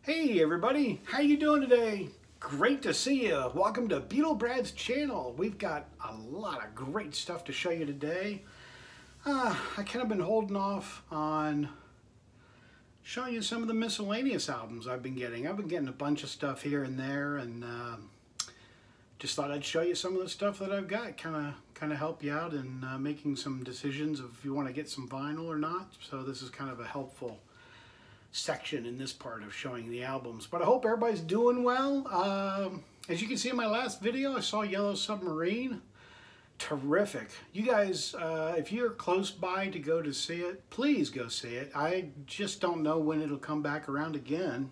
Hey everybody, how you doing today? Great to see you. Welcome to Beetle Brad's channel. We've got a lot of great stuff to show you today. I kind of been holding off on showing you some of the miscellaneous albums I've been getting. I've been getting a bunch of stuff here and there, and just thought I'd show you some of the stuff that I've got. Kind of help you out in making some decisions if you want to get some vinyl or not. So this is kind of a helpful section in this part of showing the albums, but I hope everybody's doing well. As you can see in my last video, I saw Yellow Submarine. Terrific. You guys, if you're close by to go to see it, please go see it. I just don't know when it'll come back around again.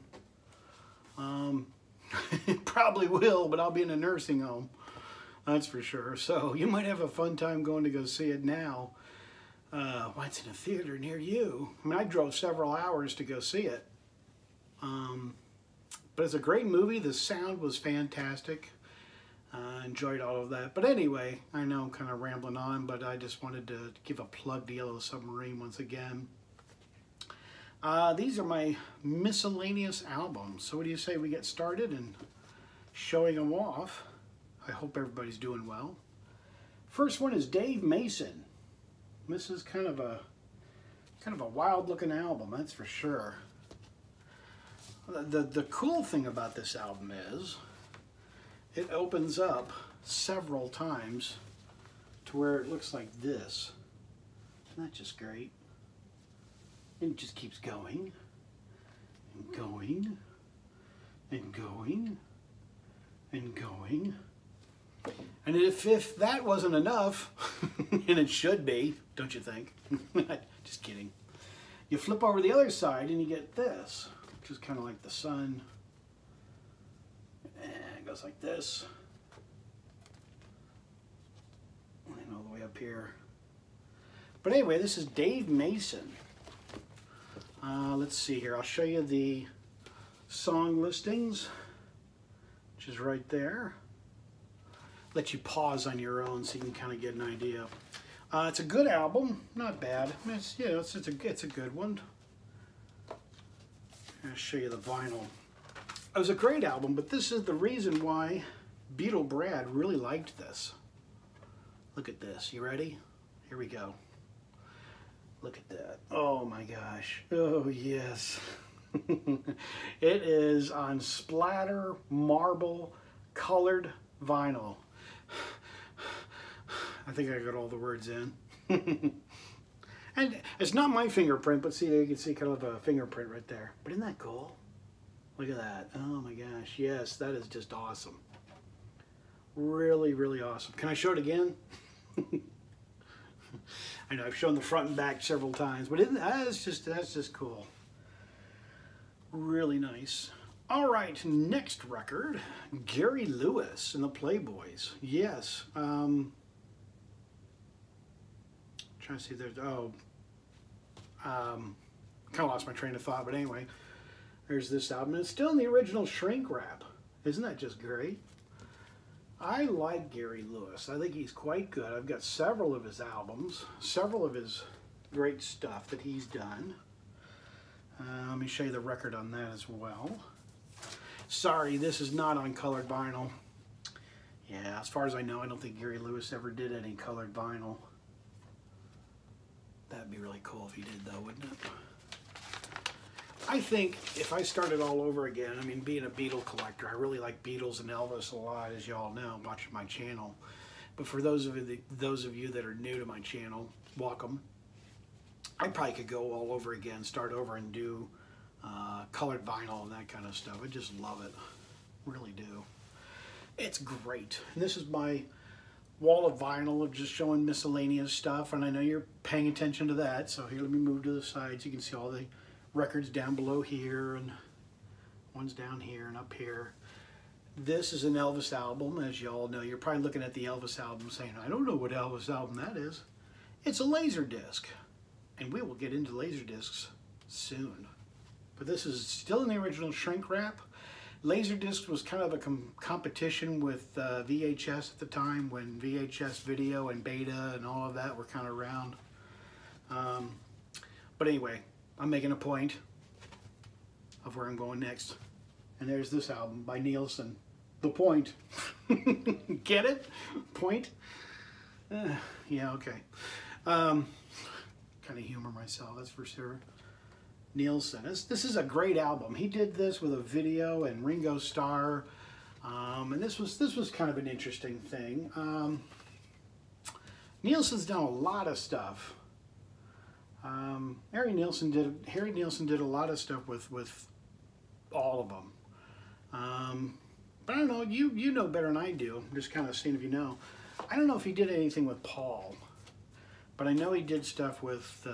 It probably will, but I'll be in a nursing home, that's for sure. So you might have a fun time going to go see it now. Why, it's in a theater near you. I mean, I drove several hours to go see it. But it's a great movie. The sound was fantastic. Enjoyed all of that. But anyway, I know I'm kind of rambling on, but I just wanted to give a plug to Yellow Submarine once again. These are my miscellaneous albums. So what do you say we get started and showing them off? I hope everybody's doing well. First one is Dave Mason. This is kind of a wild looking album, that's for sure. The cool thing about this album is it opens up several times to where it looks like this. Isn't that just great? And it just keeps going and going and going and going. And if that wasn't enough, and it should be, don't you think? Just kidding. You flip over the other side and you get this, which is kind of like the sun. And it goes like this. And all the way up here. But anyway, this is Dave Mason. Let's see here. I'll show you the song listings, which is right there. Let you pause on your own so you can kind of get an idea. It's a good album, not bad. I mean, it's a good one. I'll show you the vinyl. It was a great album, but this is the reason why Beetle Brad really liked this. Look at this. You ready? Here we go. Look at that. Oh my gosh. Oh yes. It is on splatter marble colored vinyl. I think I got all the words in. And it's not my fingerprint, but see, you can see kind of a fingerprint right there. But isn't that cool? Look at that. Oh my gosh. Yes, that is just awesome. Really, really awesome. Can I show it again? I know I've shown the front and back several times, but that's just cool. Really nice. All right, next record, Gary Lewis and the Playboys. Yes. Trying to see there. Oh, kind of lost my train of thought, but anyway, there's this album. It's still in the original shrink wrap. Isn't that just great? I like Gary Lewis. I think he's quite good. I've got several of his albums, several of his great stuff that he's done. Let me show you the record on that as well. Sorry, this is not on colored vinyl. Yeah, as far as I know, I don't think Gary Lewis ever did any colored vinyl. That'd be really cool if he did though, wouldn't it? I think if I started all over again, I mean, being a Beatle collector, I really like Beatles and Elvis a lot, as you all know, watching my channel. But for those of you that are new to my channel, welcome. I probably could go all over again, start over and do colored vinyl and that kind of stuff. I just love it, really do. It's great. And this is my wall of vinyl of just showing miscellaneous stuff, and I know you're paying attention to that, so here, let me move to the side so you can see all the records down below here, and one's down here and up here. This is an Elvis album, as you all know. You're probably looking at the Elvis album saying, I don't know what Elvis album that is. It's a laser disc, and we will get into laser discs soon. But this is still in the original shrink wrap. Laserdisc was kind of a competition with VHS at the time, when VHS video and beta and all of that were kind of around. But anyway, I'm making a point. of where I'm going next. And there's this album by Nielsen, The Point. Get it? Point? Yeah, okay. Kind of humor myself, that's for sure. Nielsen. This is a great album. He did this with a video and Ringo Starr, and this was kind of an interesting thing. Nielsen's done a lot of stuff. Harry Nielsen did a lot of stuff with all of them. But I don't know. You know better than I do. I'm just kind of seeing if you know. I don't know if he did anything with Paul, but I know he did stuff with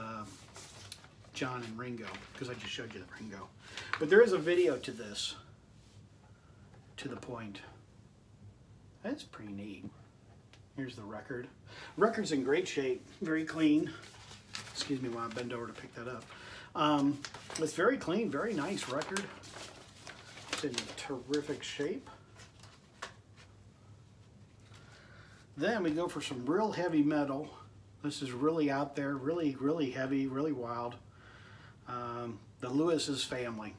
John and Ringo, because I just showed you the Ringo. But there is a video to this, to The Point. That's pretty neat. Here's the record. Record's in great shape, very clean. Excuse me while I bend over to pick that up. It's very clean, very nice record. It's in terrific shape. Then we go for some real heavy metal. This is really out there, really, really heavy, really wild. The Lewis's Family.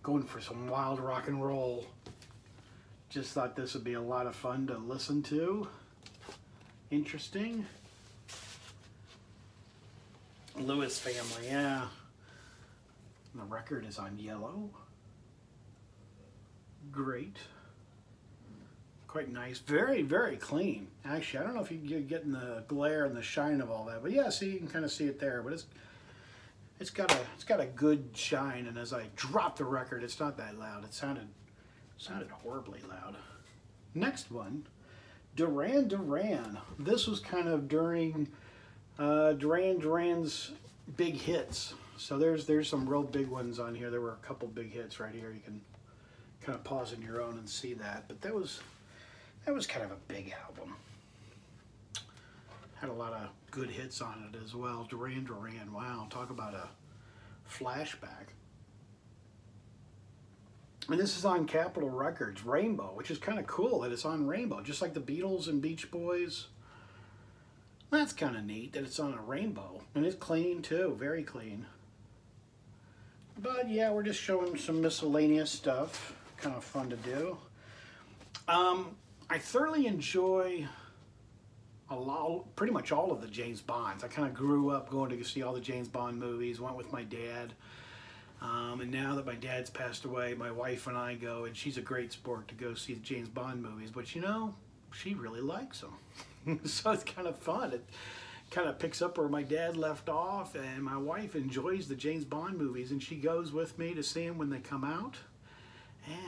Going for some wild rock and roll. Just thought this would be a lot of fun to listen to. Interesting. Lewis Family, yeah. The record is on yellow. Great. Quite nice. Very, very clean. Actually, I don't know if you're getting the glare and the shine of all that, but yeah, see, you can kind of see it there. But it's got a good shine, and as I drop the record, it's not that loud. It sounded horribly loud. Next one, Duran Duran. This was kind of during Duran Duran's big hits. So there's some real big ones on here. There were a couple big hits right here. You can kind of pause on your own and see that. But that was kind of a big album. Had a lot of good hits on it as well. Duran Duran, wow, talk about a flashback. And this is on Capitol Records, Rainbow, which is kind of cool that it's on Rainbow, just like the Beatles and Beach Boys. That's kind of neat that it's on a Rainbow. And it's clean too, very clean. But yeah, we're just showing some miscellaneous stuff. Kind of fun to do. I thoroughly enjoy pretty much all of the James Bonds. I kind of grew up going to see all the James Bond movies, went with my dad. And now that my dad's passed away, my wife and I go, and she's a great sport to go see the James Bond movies, but you know, she really likes them. So it's kind of fun. It kind of picks up where my dad left off, and my wife enjoys the James Bond movies, and she goes with me to see them when they come out.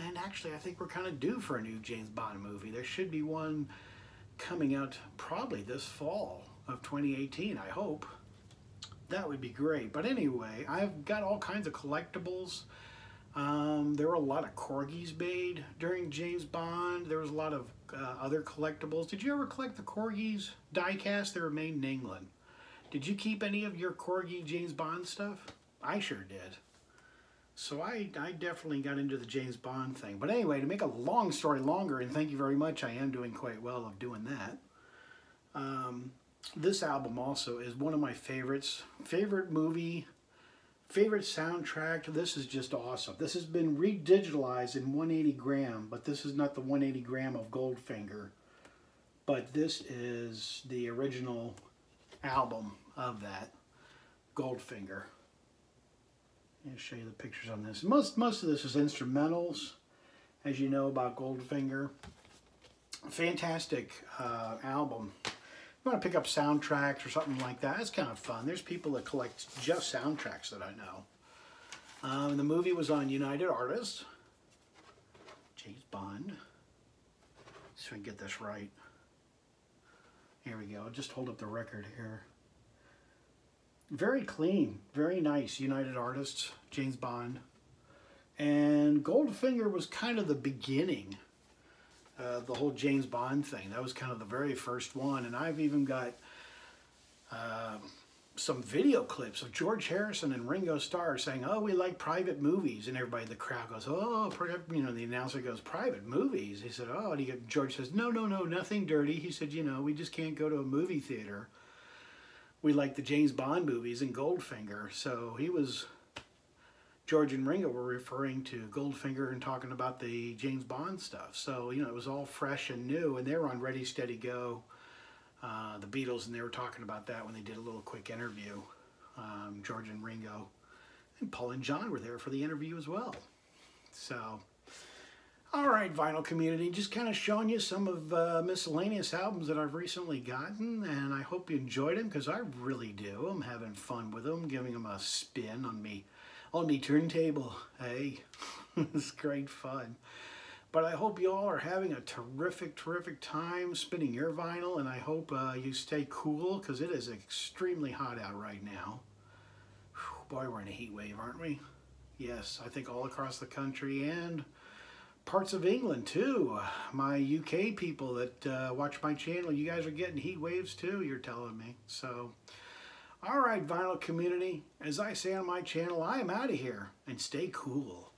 And actually, I think we're kind of due for a new James Bond movie. There should be one coming out probably this fall of 2018, I hope. That would be great. But anyway, I've got all kinds of collectibles. There were a lot of corgis made during James Bond. There was a lot of other collectibles. Did you ever collect the corgis die-cast? They were made in England. Did you keep any of your corgi James Bond stuff? I sure did. So I definitely got into the James Bond thing. But anyway, to make a long story longer, and thank you very much, I am doing quite well of doing that. This album also is one of my favorites. Favorite movie, favorite soundtrack. This is just awesome. This has been redigitalized in 180 gram, but this is not the 180 gram of Goldfinger. But this is the original album of that, Goldfinger. I'll show you the pictures on this. Most of this is instrumentals, as you know about Goldfinger. Fantastic album. If you want to pick up soundtracks or something like that, it's kind of fun. There's people that collect just soundtracks that I know. The movie was on United Artists. James Bond. So I can get this right. Here we go. I'll just hold up the record here. Very clean, very nice. United Artists, James Bond. And Goldfinger was kind of the beginning of the whole James Bond thing. That was kind of the very first one. And I've even got some video clips of George Harrison and Ringo Starr saying, oh, we like private movies. And everybody in the crowd goes, oh, you know, the announcer goes, private movies? He said, oh, and George says, no, nothing dirty. He said, you know, we just can't go to a movie theater we liked the James Bond movies and Goldfinger. So George and Ringo were referring to Goldfinger and talking about the James Bond stuff. So, you know, it was all fresh and new, and they were on Ready, Steady, Go, the Beatles, and they were talking about that when they did a little quick interview. George and Ringo and Paul and John were there for the interview as well. So, all right, vinyl community, just kind of showing you some of miscellaneous albums that I've recently gotten, and I hope you enjoyed them, because I really do. I'm having fun with them, giving them a spin on me turntable. Hey, it's great fun. But I hope you all are having a terrific time spinning your vinyl, and I hope you stay cool, because it is extremely hot out right now. Whew, boy, we're in a heat wave, aren't we? Yes, I think all across the country and parts of England too. My UK people that watch my channel, you guys are getting heat waves too, you're telling me. So, all right, vinyl community, as I say on my channel, I am out of here, and stay cool.